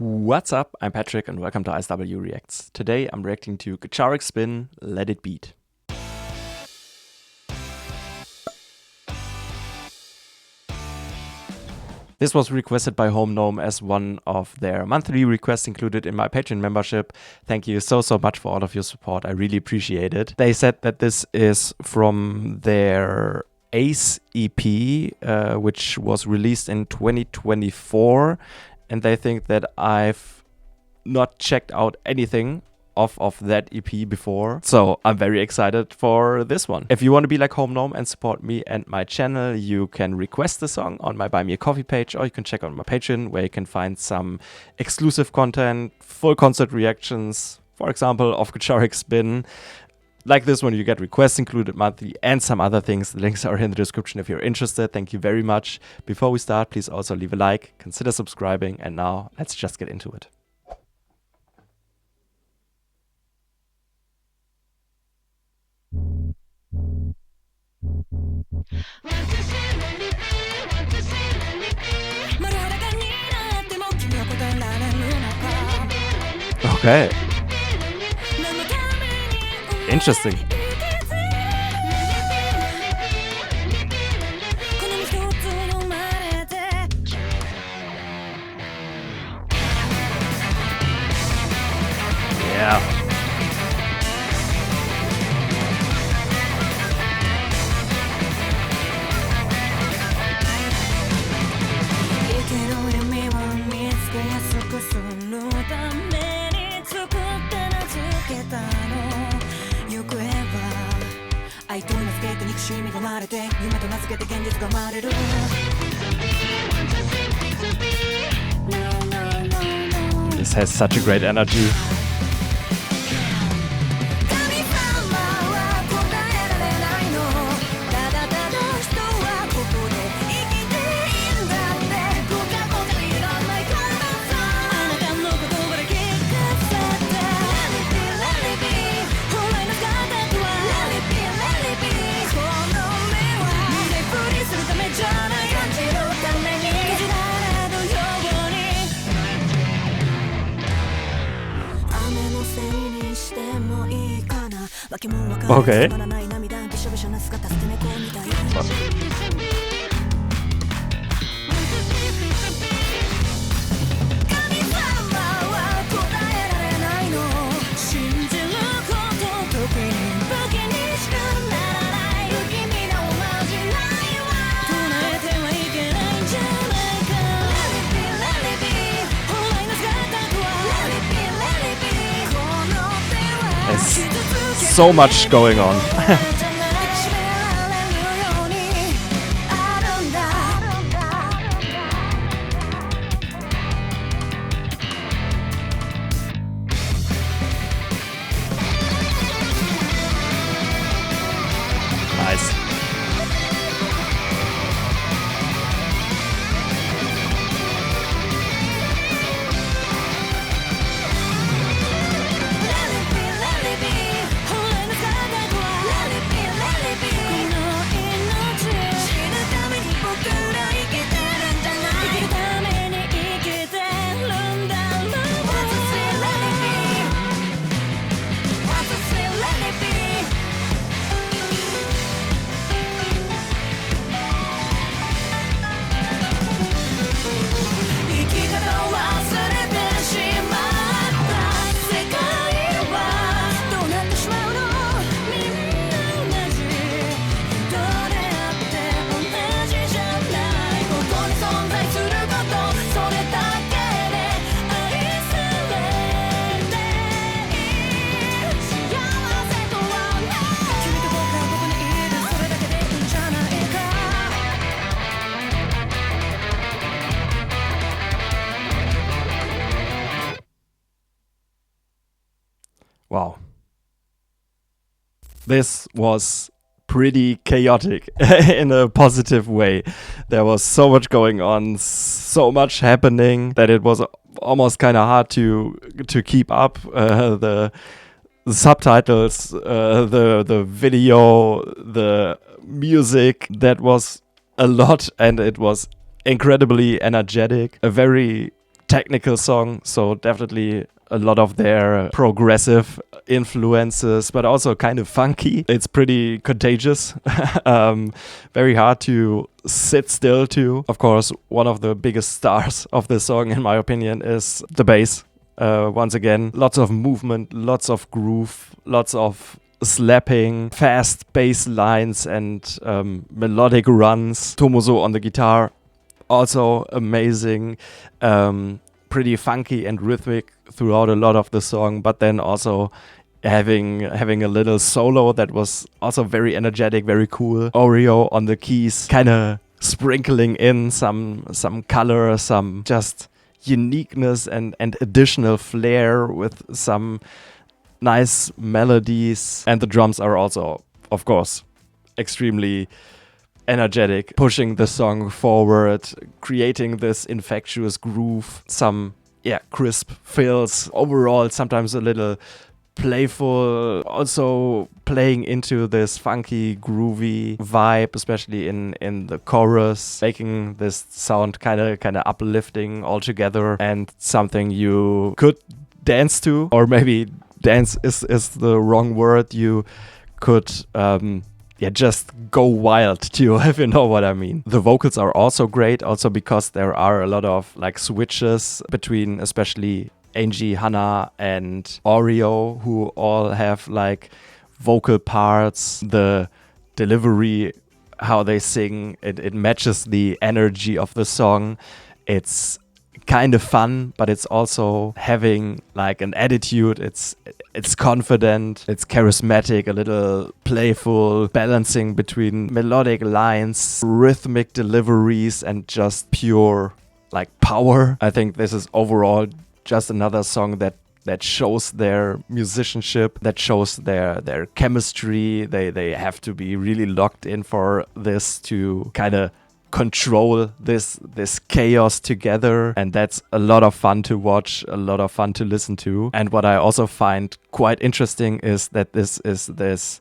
What's up? I'm Patrick and welcome to ISW Reacts. Today I'm reacting to Gacharic Spin, Let It Beat. This was requested by Gnome as one of their monthly requests included in my Patreon membership. Thank you so much for all of your support. I really appreciate it. They said that this is from their Ace EP, which was released in 2024. And they think that I've not checked out anything off of that EP before. So I'm very excited for this one. If you want to be like Gnome and support me and my channel, you can request the song on my Buy Me a Coffee page, or you can check out my Patreon where you can find some exclusive content, full concert reactions, for example, of Gacharic Spin. Like this one, you get requests included monthly and some other things. The links are in the description if you're interested. Thank you very much. Before we start, please also leave a like, consider subscribing, and now let's just get into it. Okay. Interesting. Yeah. This has such a great energy. Okay. There's so much going on. Nice. Wow. This was pretty chaotic in a positive way. There was so much going on, so much happening that it was almost kind of hard to keep up. The subtitles, the video, the music, that was a lot, and it was incredibly energetic. A very technical song, so definitely a lot of their progressive influences, but also kind of funky. It's pretty contagious. Very hard to sit still to. Of course, one of the biggest stars of this song, in my opinion, is the bass. Once again, lots of movement, lots of groove, lots of slapping, fast bass lines and melodic runs. Tomoso on the guitar, also amazing. Pretty funky and rhythmic throughout a lot of the song, but then also having a little solo that was also very energetic, very cool. UrhG on the keys, kind of sprinkling in some color, some just uniqueness and additional flair with some nice melodies. And the drums are also, of course, extremely energetic, pushing the song forward, creating this infectious groove, some crisp fills. Overall, sometimes a little playful, also playing into this funky, groovy vibe, especially in the chorus, making this sound kind of uplifting altogether, and something you could dance to, or maybe dance is the wrong word. You could just go wild too, if you know what I mean. The vocals are also great, also because there are a lot of like switches between especially Angie, Hannah and UrhG, who all have like vocal parts. The delivery, how they sing, it matches the energy of the song. It's kind of fun, but it's also having like an attitude. It's confident, it's charismatic, a little playful, balancing between melodic lines, rhythmic deliveries, and just pure like power. I think this is overall just another song that shows their musicianship, that shows their chemistry. They have to be really locked in for this to kind of control this chaos together, and that's a lot of fun to watch, a lot of fun to listen to. And what I also find quite interesting is that this is this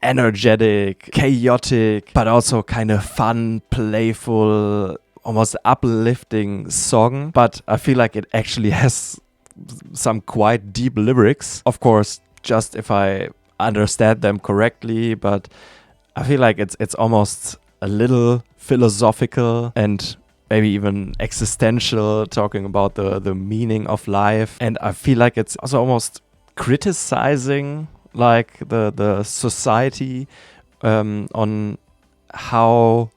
energetic, chaotic, but also kind of fun, playful, almost uplifting song, but I feel like it actually has some quite deep lyrics, of course, just if I understand them correctly, but I feel like it's almost a little philosophical and maybe even existential, talking about the meaning of life. And I feel like it's also almost criticizing like the society on how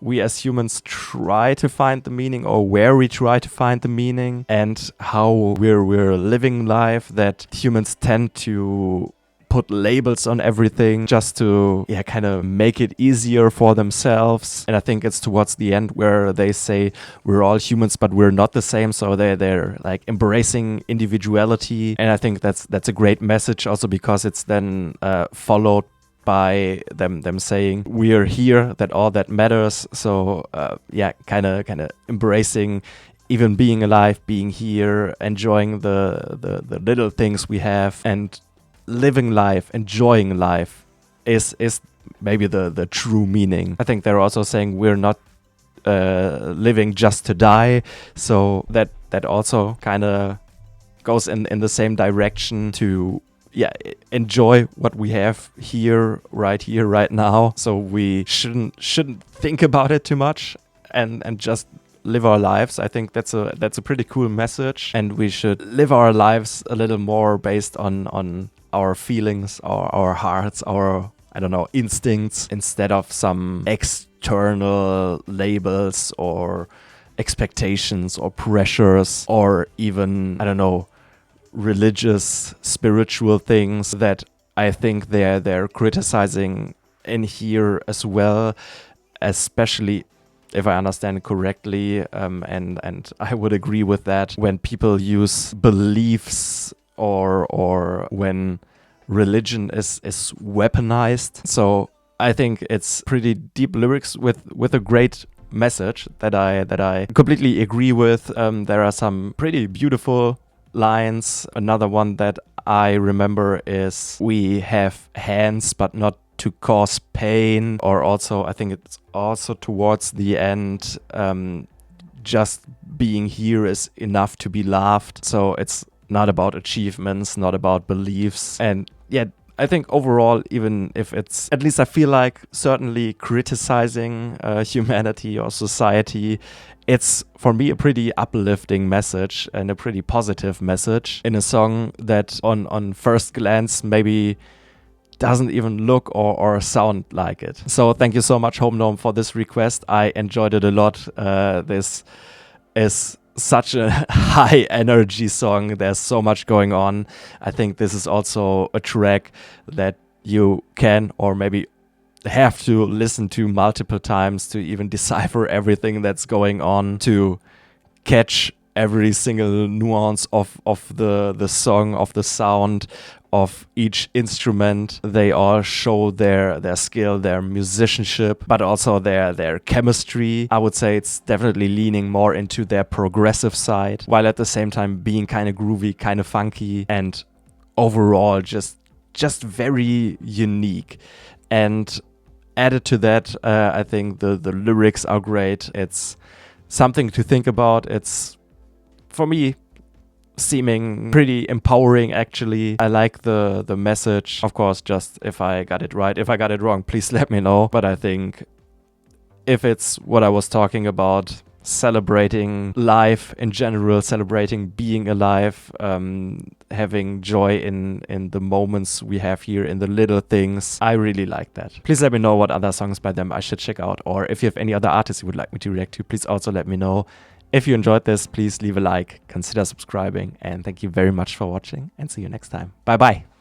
we as humans try to find the meaning, or where we try to find the meaning, and how we're living life, that humans tend to put labels on everything just to kind of make it easier for themselves. And I think it's towards the end where they say we're all humans but we're not the same, so they're like embracing individuality. And I think that's a great message, also because it's then followed by them saying we're here, that all that matters. So kind of embracing even being alive, being here, enjoying the little things we have, and living life, enjoying life is maybe the true meaning. I think they're also saying we're not living just to die, so that also kind of goes in the same direction, to enjoy what we have here right now. So we shouldn't think about it too much, and just live our lives. I think that's a pretty cool message, and we should live our lives a little more based on our feelings, our hearts, our, I don't know, instincts, instead of some external labels or expectations or pressures, or even, I don't know, religious, spiritual things that I think they're criticizing in here as well, especially if I understand correctly, and I would agree with that, when people use beliefs or when religion is weaponized. So I think it's pretty deep lyrics with a great message that I completely agree with. There are some pretty beautiful lines. Another one that I remember is we have hands but not to cause pain, or also I think it's also towards the end, just being here is enough to be loved. So it's not about achievements, not about beliefs. And yeah, I think overall, even if it's, at least I feel like certainly criticizing humanity or society, it's for me a pretty uplifting message and a pretty positive message in a song that on first glance maybe doesn't even look or sound like it. So thank you so much, Home Gnome, for this request. I enjoyed it a lot. This is such a high energy song. There's so much going on. I think this is also a track that you can or maybe have to listen to multiple times to even decipher everything that's going on, to catch every single nuance of the song, of the sound, of each instrument. They all show their skill, their musicianship, but also their chemistry. I would say it's definitely leaning more into their progressive side, while at the same time being kind of groovy, kind of funky, and overall just very unique. And added to that, I think the lyrics are great. It's something to think about. It's, for me, seeming pretty empowering, actually. I like the message. Of course, just if I got it right. If I got it wrong, please let me know. But I think if it's what I was talking about, celebrating life in general, celebrating being alive, having joy in the moments we have here, in the little things, I really like that. Please let me know what other songs by them I should check out, or if you have any other artists you would like me to react to, please also let me know. If you enjoyed this, please leave a like, consider subscribing, and thank you very much for watching, and see you next time. Bye bye.